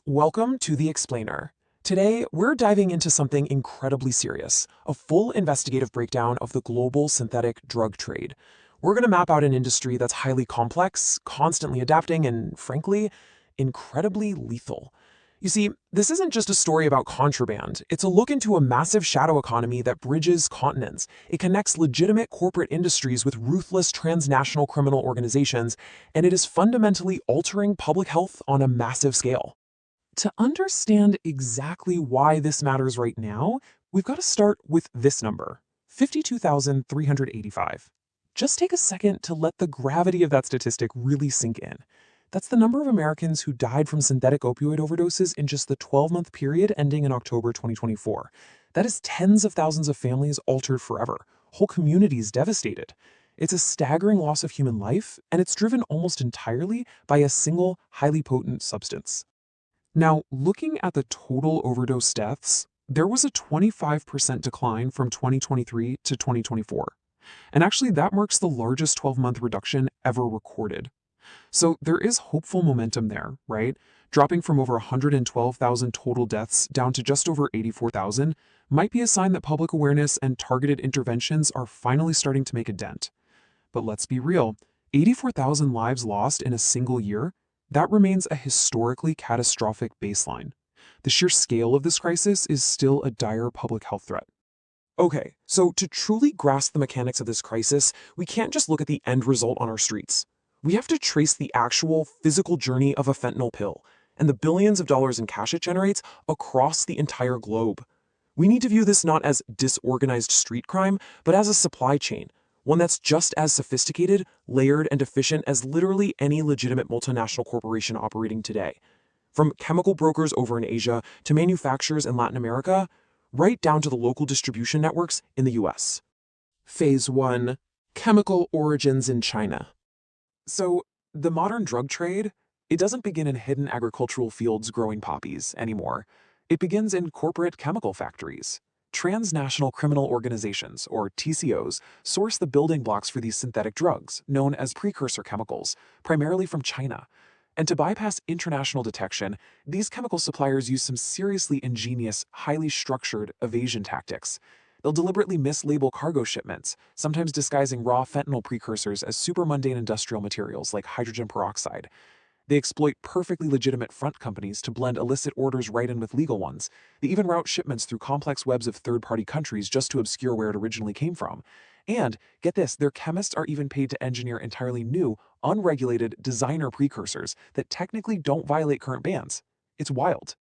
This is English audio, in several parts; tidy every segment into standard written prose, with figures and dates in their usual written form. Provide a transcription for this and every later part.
Welcome to The Explainer. Today, we're diving into something incredibly serious, a full investigative breakdown of the global synthetic drug trade. We're going to map out an industry that's highly complex, constantly adapting, and frankly, incredibly lethal. You see, this isn't just a story about contraband. It's a look into a massive shadow economy that bridges continents. It connects legitimate corporate industries with ruthless transnational criminal organizations, and it is fundamentally altering public health on a massive scale. To understand exactly why this matters right now, we've got to start with this number, 52,385. Just take a second to let the gravity of that statistic really sink in. That's the number of Americans who died from synthetic opioid overdoses in just the 12-month period ending in October 2024. That is tens of thousands of families altered forever, whole communities devastated. It's a staggering loss of human life, and it's driven almost entirely by a single, highly potent substance. Now, looking at the total overdose deaths, there was a 25% decline from 2023 to 2024. And actually, that marks the largest 12-month reduction ever recorded. So there is hopeful momentum there, right? Dropping from over 112,000 total deaths down to just over 84,000 might be a sign that public awareness and targeted interventions are finally starting to make a dent. But let's be real, 84,000 lives lost in a single year, that remains a historically catastrophic baseline. The sheer scale of this crisis is still a dire public health threat. Okay, so to truly grasp the mechanics of this crisis, we can't just look at the end result on our streets. We have to trace the actual physical journey of a fentanyl pill and the billions of dollars in cash it generates across the entire globe. We need to view this not as disorganized street crime, but as a supply chain, one that's just as sophisticated, layered, and efficient as literally any legitimate multinational corporation operating today. From chemical brokers over in Asia to manufacturers in Latin America, right down to the local distribution networks in the US. Phase 1. Chemical origins in China. So, the modern drug trade, it doesn't begin in hidden agricultural fields growing poppies anymore. It begins in corporate chemical factories. Transnational criminal organizations, or TCOs, source the building blocks for these synthetic drugs, known as precursor chemicals, primarily from China. And to bypass international detection, these chemical suppliers use some seriously ingenious, highly structured evasion tactics. They'll deliberately mislabel cargo shipments, sometimes disguising raw fentanyl precursors as super mundane industrial materials like hydrogen peroxide. They exploit perfectly legitimate front companies to blend illicit orders right in with legal ones. They even route shipments through complex webs of third-party countries just to obscure where it originally came from. And, get this, their chemists are even paid to engineer entirely new, unregulated designer precursors that technically don't violate current bans. It's wild.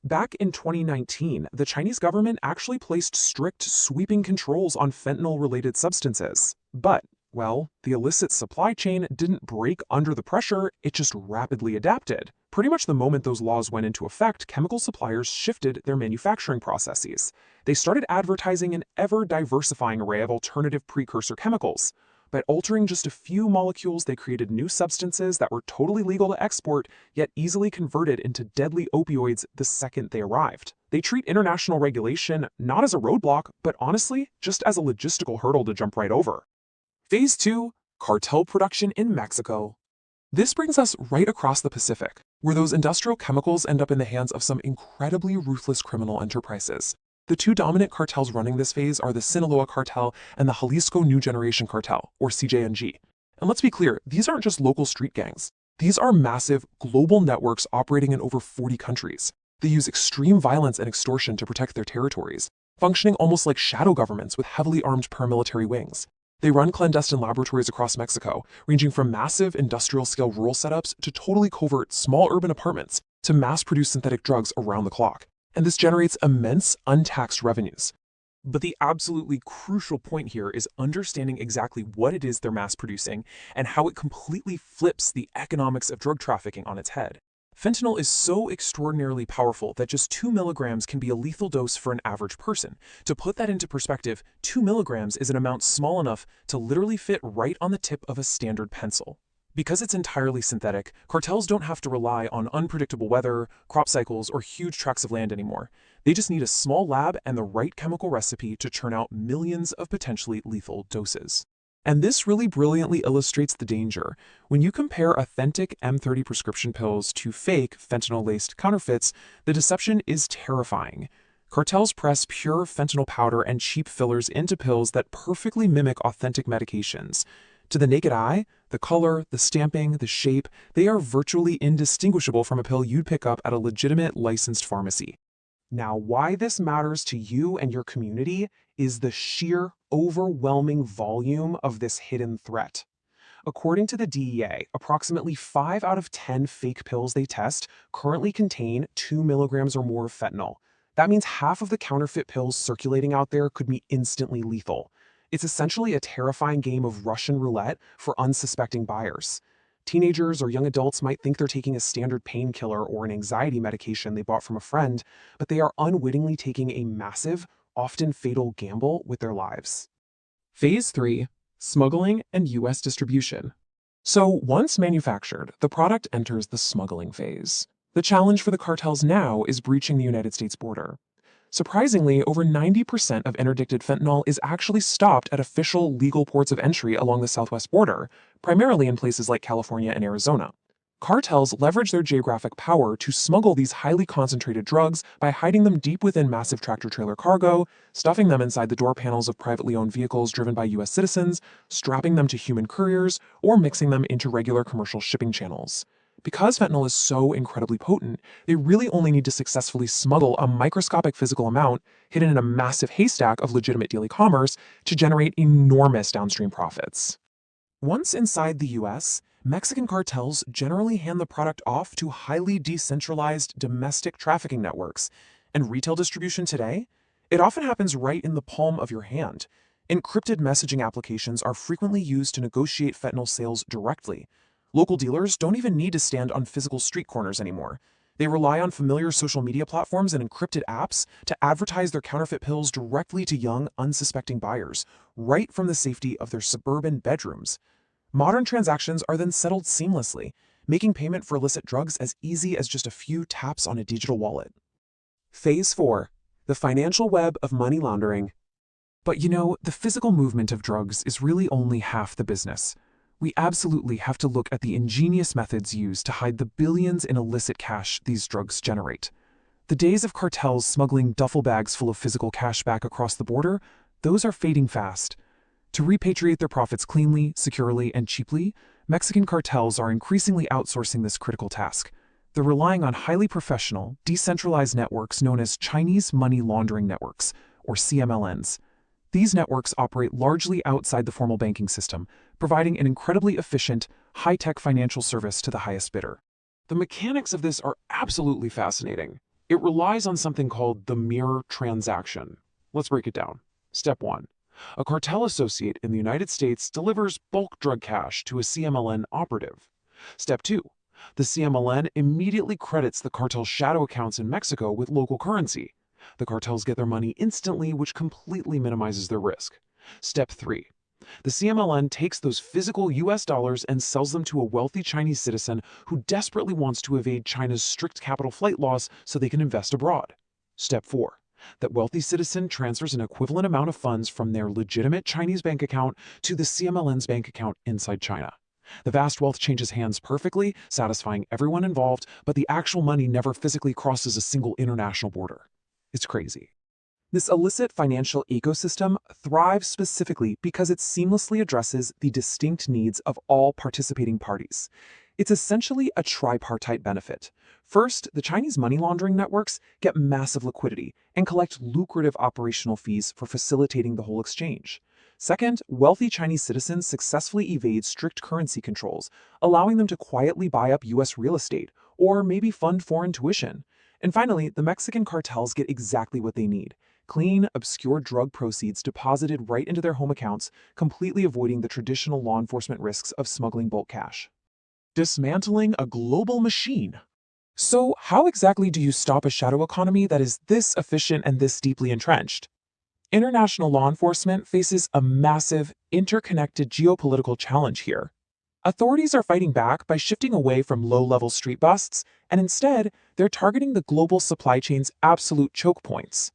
Back in 2019, the Chinese government actually placed strict, sweeping controls on fentanyl-related substances. But, well, the illicit supply chain didn't break under the pressure, it just rapidly adapted. Pretty much the moment those laws went into effect, chemical suppliers shifted their manufacturing processes. They started advertising an ever-diversifying array of alternative precursor chemicals. By altering just a few molecules, they created new substances that were totally legal to export, yet easily converted into deadly opioids the second they arrived. They treat international regulation not as a roadblock, but honestly, just as a logistical hurdle to jump right over. Phase 2. Cartel production in Mexico. This brings us right across the Pacific, where those industrial chemicals end up in the hands of some incredibly ruthless criminal enterprises. The two dominant cartels running this phase are the Sinaloa cartel and the Jalisco New Generation cartel, or CJNG. And let's be clear, these aren't just local street gangs. These are massive, global networks operating in over 40 countries. They use extreme violence and extortion to protect their territories, functioning almost like shadow governments with heavily armed paramilitary wings. They run clandestine laboratories across Mexico, ranging from massive industrial-scale rural setups to totally covert small urban apartments to mass-produce synthetic drugs around the clock. And this generates immense untaxed revenues. But the absolutely crucial point here is understanding exactly what it is they're mass-producing and how it completely flips the economics of drug trafficking on its head. Fentanyl is so extraordinarily powerful that just 2 milligrams can be a lethal dose for an average person. To put that into perspective, 2 milligrams is an amount small enough to literally fit right on the tip of a standard pencil. Because it's entirely synthetic, cartels don't have to rely on unpredictable weather, crop cycles, or huge tracts of land anymore. They just need a small lab and the right chemical recipe to churn out millions of potentially lethal doses. And this really brilliantly illustrates the danger. When you compare authentic M30 prescription pills to fake fentanyl-laced counterfeits, the deception is terrifying. Cartels press pure fentanyl powder and cheap fillers into pills that perfectly mimic authentic medications. To the naked eye, the color, the stamping, the shape, they are virtually indistinguishable from a pill you'd pick up at a legitimate licensed pharmacy. Now, why this matters to you and your community is the sheer, overwhelming volume of this hidden threat. According to the DEA, approximately 5 out of 10 fake pills they test currently contain 2 milligrams or more of fentanyl. That means half of the counterfeit pills circulating out there could be instantly lethal. It's essentially a terrifying game of Russian roulette for unsuspecting buyers. Teenagers or young adults might think they're taking a standard painkiller or an anxiety medication they bought from a friend, but they are unwittingly taking a massive, often fatal gamble with their lives. Phase 3. Smuggling and U.S. distribution. So once manufactured, the product enters the smuggling phase. The challenge for the cartels now is breaching the United States border. Surprisingly, over 90% of interdicted fentanyl is actually stopped at official legal ports of entry along the southwest border, primarily in places like California and Arizona. Cartels leverage their geographic power to smuggle these highly concentrated drugs by hiding them deep within massive tractor-trailer cargo, stuffing them inside the door panels of privately owned vehicles driven by U.S. citizens, strapping them to human couriers, or mixing them into regular commercial shipping channels. Because fentanyl is so incredibly potent, they really only need to successfully smuggle a microscopic physical amount hidden in a massive haystack of legitimate daily commerce to generate enormous downstream profits. Once inside the US, Mexican cartels generally hand the product off to highly decentralized domestic trafficking networks. And retail distribution today? It often happens right in the palm of your hand. Encrypted messaging applications are frequently used to negotiate fentanyl sales directly. Local dealers don't even need to stand on physical street corners anymore. They rely on familiar social media platforms and encrypted apps to advertise their counterfeit pills directly to young, unsuspecting buyers, right from the safety of their suburban bedrooms. Modern transactions are then settled seamlessly, making payment for illicit drugs as easy as just a few taps on a digital wallet. Phase 4. The financial web of money laundering. But the physical movement of drugs is really only half the business. We absolutely have to look at the ingenious methods used to hide the billions in illicit cash these drugs generate. The days of cartels smuggling duffel bags full of physical cash back across the border, those are fading fast. To repatriate their profits cleanly, securely, and cheaply, Mexican cartels are increasingly outsourcing this critical task. They're relying on highly professional, decentralized networks known as Chinese Money Laundering Networks, or CMLNs. These networks operate largely outside the formal banking system, providing an incredibly efficient, high-tech financial service to the highest bidder. The mechanics of this are absolutely fascinating. It relies on something called the mirror transaction. Let's break it down. Step 1. A cartel associate in the United States delivers bulk drug cash to a CMLN operative. Step 2. The CMLN immediately credits the cartel's shadow accounts in Mexico with local currency. The cartels get their money instantly, which completely minimizes their risk. Step 3. The CMLN takes those physical US dollars and sells them to a wealthy Chinese citizen who desperately wants to evade China's strict capital flight laws so they can invest abroad. Step 4. That wealthy citizen transfers an equivalent amount of funds from their legitimate Chinese bank account to the CMLN's bank account inside China. The vast wealth changes hands perfectly, satisfying everyone involved, but the actual money never physically crosses a single international border. It's crazy. This illicit financial ecosystem thrives specifically because it seamlessly addresses the distinct needs of all participating parties. It's essentially a tripartite benefit. First, the Chinese money laundering networks get massive liquidity and collect lucrative operational fees for facilitating the whole exchange. Second, wealthy Chinese citizens successfully evade strict currency controls, allowing them to quietly buy up US real estate or maybe fund foreign tuition. And finally, the Mexican cartels get exactly what they need: clean, obscure drug proceeds deposited right into their home accounts, completely avoiding the traditional law enforcement risks of smuggling bulk cash. Dismantling a global machine. So, how exactly do you stop a shadow economy that is this efficient and this deeply entrenched? International law enforcement faces a massive, interconnected geopolitical challenge here. Authorities are fighting back by shifting away from low-level street busts, and instead, they're targeting the global supply chain's absolute choke points.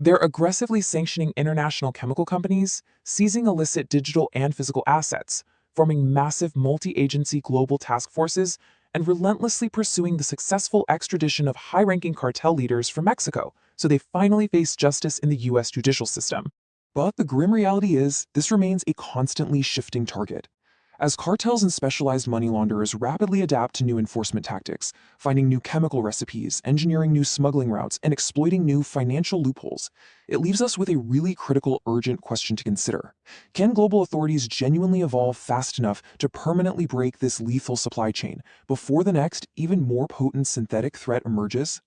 They're aggressively sanctioning international chemical companies, seizing illicit digital and physical assets, forming massive multi-agency global task forces, and relentlessly pursuing the successful extradition of high-ranking cartel leaders from Mexico, so they finally face justice in the US judicial system. But the grim reality is, this remains a constantly shifting target. As cartels and specialized money launderers rapidly adapt to new enforcement tactics, finding new chemical recipes, engineering new smuggling routes, and exploiting new financial loopholes, it leaves us with a really critical, urgent question to consider. Can global authorities genuinely evolve fast enough to permanently break this lethal supply chain before the next, even more potent synthetic threat emerges?